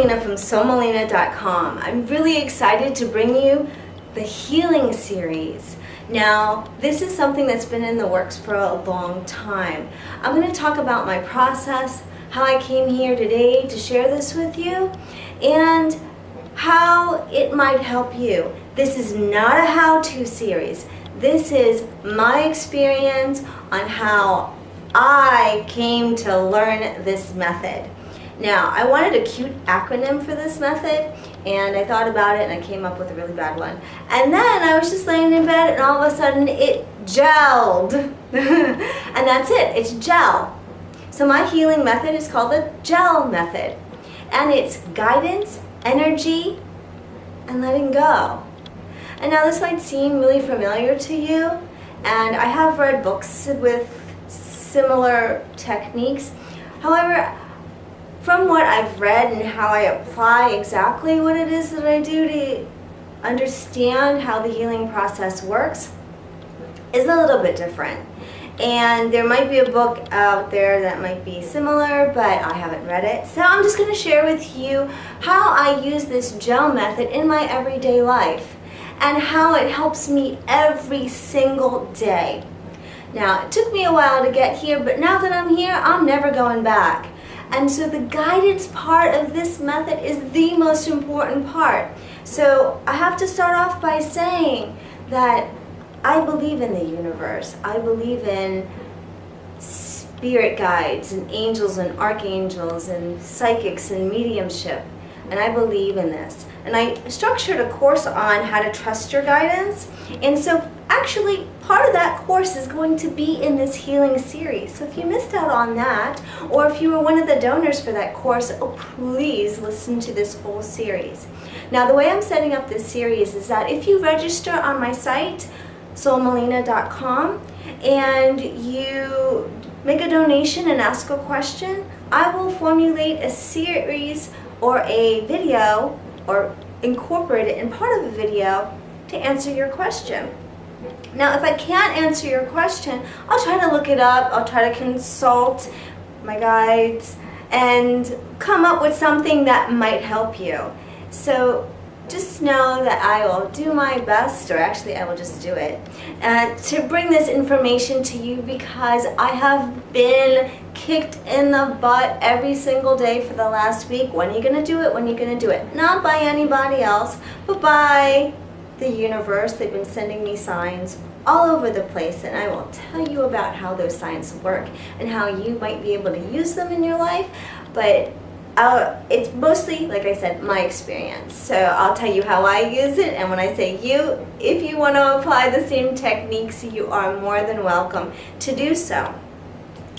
Melina from SoMelina.com. I'm really excited to bring you the healing series. Now, this is something that's been in the works for a long time. I'm going to talk about my process, how I came here today to share this with you, and how it might help you. This is not a how-to series. This is my experience on how I came to learn this method. Now, I wanted a cute acronym for this method, and I thought about it and I came up with a really bad one. And then I was just laying in bed and all of a sudden it gelled. And that's it, it's G.E.L. So my healing method is called the G.E.L method. And it's guidance, energy, and letting go. And now this might seem really familiar to you, and I have read books with similar techniques. However, from what I've read and how I apply exactly what it is that I do to understand how the healing process works is a little bit different. And there might be a book out there that might be similar, but I haven't read it. So I'm just going to share with you how I use this G.E.L method in my everyday life and how it helps me every single day. Now, it took me a while to get here, but now that I'm here, I'm never going back. And so the guidance part of this method is the most important part. So I have to start off by saying that I believe in the universe. I believe in spirit guides and angels and archangels and psychics and mediumship. And I believe in this. And I structured a course on how to trust your guidance. And so actually part of that course is going to be in this healing series. So if you missed out on that, or if you were one of the donors for that course, please listen to this whole series. Now, the way I'm setting up this series is that if you register on my site, SoMelina.com, and you make a donation and ask a question, I will formulate a series or a video or incorporate it in part of a video to answer your question. Now, if I can't answer your question, I'll try to look it up, I'll try to consult my guides and come up with something that might help you. So just know that I will do my best, or actually I will just do it, to bring this information to you, because I have been kicked in the butt every single day for the last week. When are you going to do it? When are you going to do it? Not by anybody else, but by the universe. They've been sending me signs all over the place, and I will tell you about how those signs work and how you might be able to use them in your life. But it's mostly, like I said, my experience. So I'll tell you how I use it, and when I say you, if you want to apply the same techniques, you are more than welcome to do so.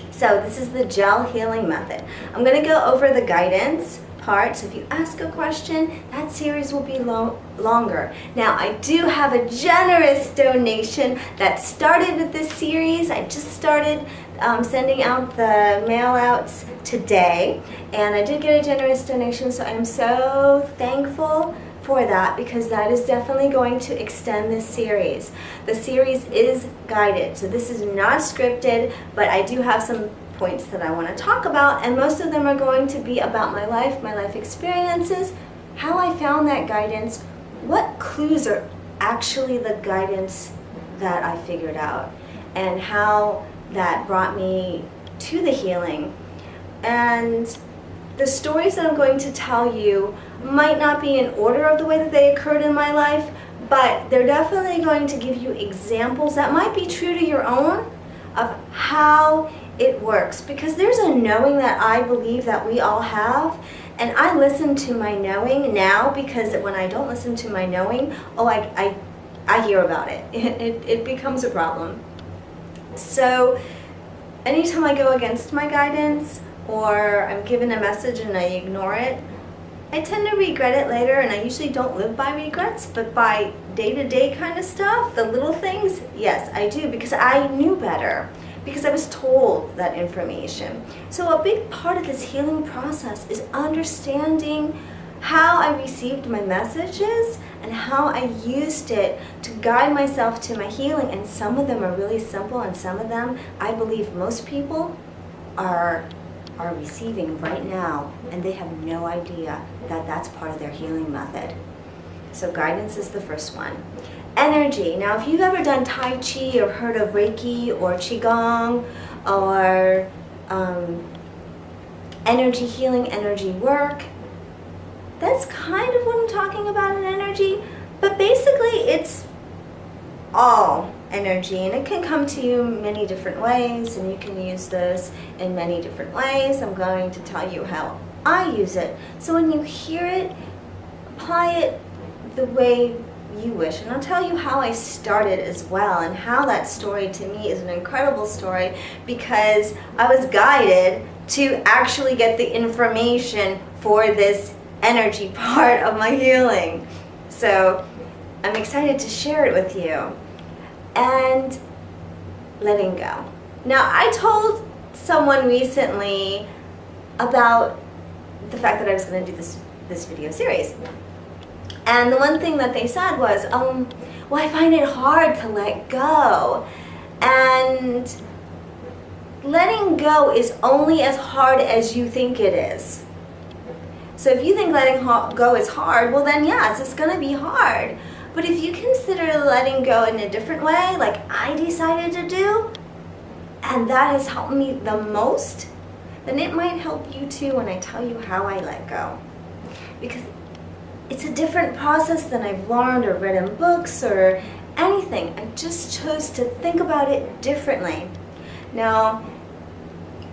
So this is the G.E.L healing method. I'm going to go over the guidance part, so if you ask a question, that series will be longer. Now, I do have a generous donation that started with this series. I just started sending out the mail outs today, and I did get a generous donation, so I'm so thankful for that, because that is definitely going to extend this series. The series is guided, so this is not scripted, but I do have some points that I want to talk about, and most of them are going to be about my life experiences, how I found that guidance, what clues are actually the guidance that I figured out, and how that brought me to the healing. And the stories that I'm going to tell you might not be in order of the way that they occurred in my life, but they're definitely going to give you examples that might be true to your own of how it works, because there's a knowing that I believe that we all have, and I listen to my knowing now, because when I don't listen to my knowing, I hear about it. It becomes a problem. So anytime I go against my guidance, or I'm given a message and I ignore it, I tend to regret it later, and I usually don't live by regrets, but by day-to-day kind of stuff, the little things, yes, I do, because I knew better, because I was told that information. So a big part of this healing process is understanding how I received my messages and how I used it to guide myself to my healing. And some of them are really simple, and some of them, I believe most people are are receiving right now, and they have no idea that that's part of their healing method. So guidance is the first one. Energy. Now, if you've ever done Tai Chi or heard of Reiki or Qigong or energy healing, energy work, that's kind of what I'm talking about in energy. But basically, it's all energy, and it can come to you many different ways, and you can use this in many different ways. I'm going to tell you how I use it. So when you hear it, apply it the way you wish. And I'll tell you how I started as well, and how that story to me is an incredible story, because I was guided to actually get the information for this energy part of my healing. So I'm excited to share it with you. And letting go. Now, I told someone recently about the fact that I was going to do this video series. And the one thing that they said was, well, I find it hard to let go. And letting go is only as hard as you think it is. So if you think letting go is hard, well then yes, it's going to be hard. But if you consider letting go in a different way, like I decided to do, and that has helped me the most, then it might help you too when I tell you how I let go. Because it's a different process than I've learned or read in books or anything. I just chose to think about it differently. Now,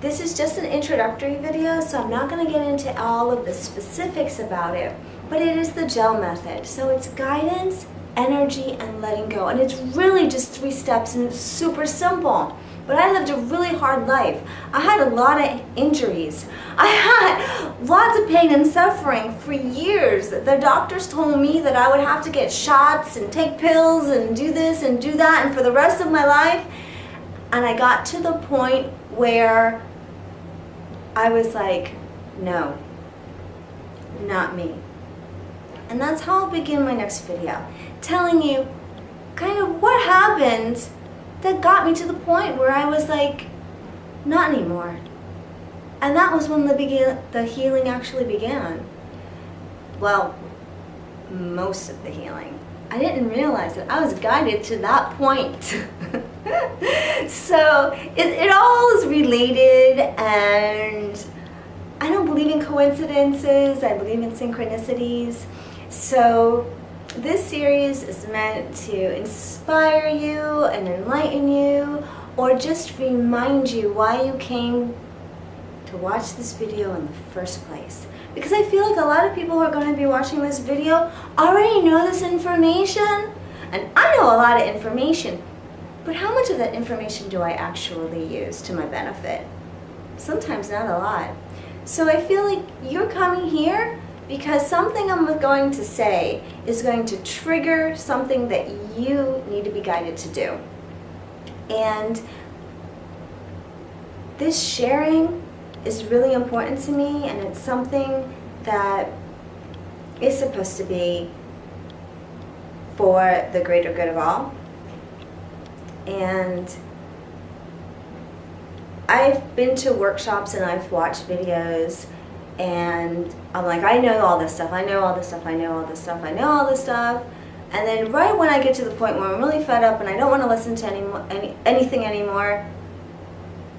this is just an introductory video, so I'm not going to get into all of the specifics about it, but it is the G.E.L method. So it's guidance, energy, and letting go. And it's really just 3 steps, and it's super simple. But I lived a really hard life. I had a lot of injuries. I had lots of pain and suffering for years. The doctors told me that I would have to get shots and take pills and do this and do that and for the rest of my life. And I got to the point where I was like, no, not me. And that's how I'll begin my next video, telling you kind of what happened that got me to the point where I was like, not anymore. And that was when the healing actually began. Well, most of the healing. I didn't realize that I was guided to that point. So it all is related, and I don't believe in coincidences. I believe in synchronicities. So this series is meant to inspire you and enlighten you, or just remind you why you came to watch this video in the first place. Because I feel like a lot of people who are going to be watching this video already know this information. And I know a lot of information, but how much of that information do I actually use to my benefit? Sometimes not a lot. So I feel like you're coming here because something I'm going to say is going to trigger something that you need to be guided to do. And this sharing is really important to me, and it's something that is supposed to be for the greater good of all. And I've been to workshops and I've watched videos, and I'm like, I know all this stuff, I know all this stuff, I know all this stuff, I know all this stuff. And then right when I get to the point where I'm really fed up and I don't want to listen to anything anymore,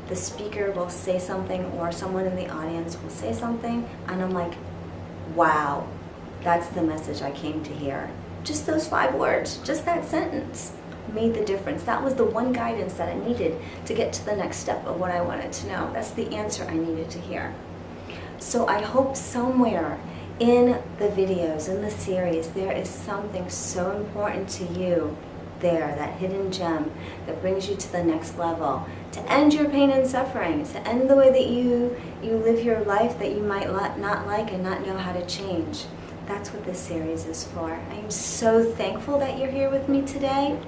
the speaker will say something, or someone in the audience will say something, and I'm like, wow, that's the message I came to hear. Just those 5 words, just that sentence made the difference. That was the one guidance that I needed to get to the next step of what I wanted to know. That's the answer I needed to hear. So I hope somewhere in the videos, in the series, there is something so important to you there, that hidden gem that brings you to the next level, to end your pain and suffering, to end the way that you live your life that you might not like and not know how to change. That's what this series is for. I am so thankful that you're here with me today,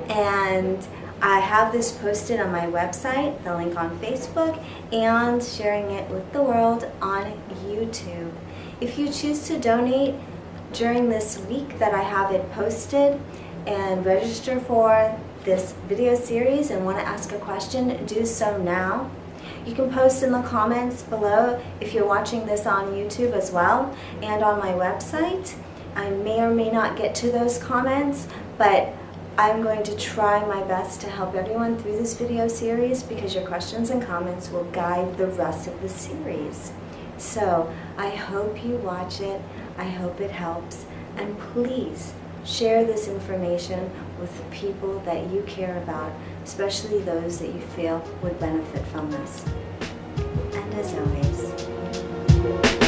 and I have this posted on my website, the link on Facebook, and sharing it with the world on YouTube. If you choose to donate during this week that I have it posted and register for this video series and want to ask a question, do so now. You can post in the comments below if you're watching this on YouTube as well, and on my website. I may or may not get to those comments, but I'm going to try my best to help everyone through this video series, because your questions and comments will guide the rest of the series. So I hope you watch it, I hope it helps, and please share this information with the people that you care about, especially those that you feel would benefit from this. And as always,